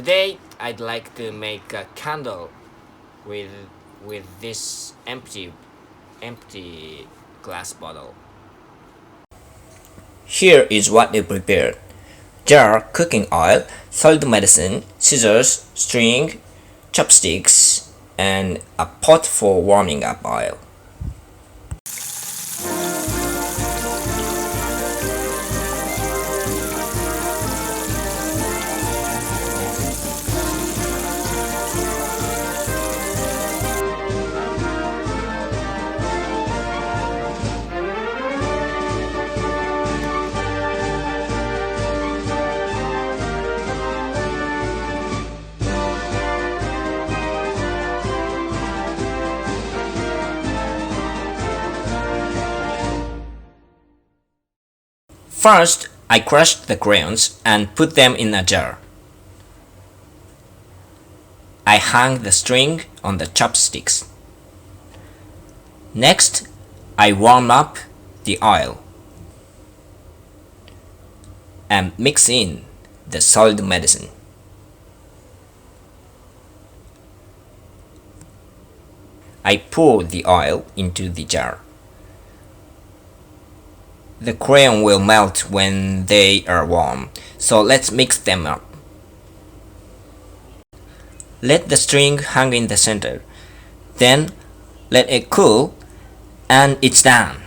Today I'd like to make a candle with this empty glass bottle. Here is what we prepared: jar, cooking oil, solid medicine, scissors, string, chopsticks, and a pot for warming up oil. First, I crushed the crayons and put them in a jar. I hung the string on the chopsticks. Next, I warm up the oil and mix in the solid medicine. I pour the oil into the jar. The crayon will melt when they are warm, so let's mix them up. Let the string hang in the center. Then let it cool and it's done.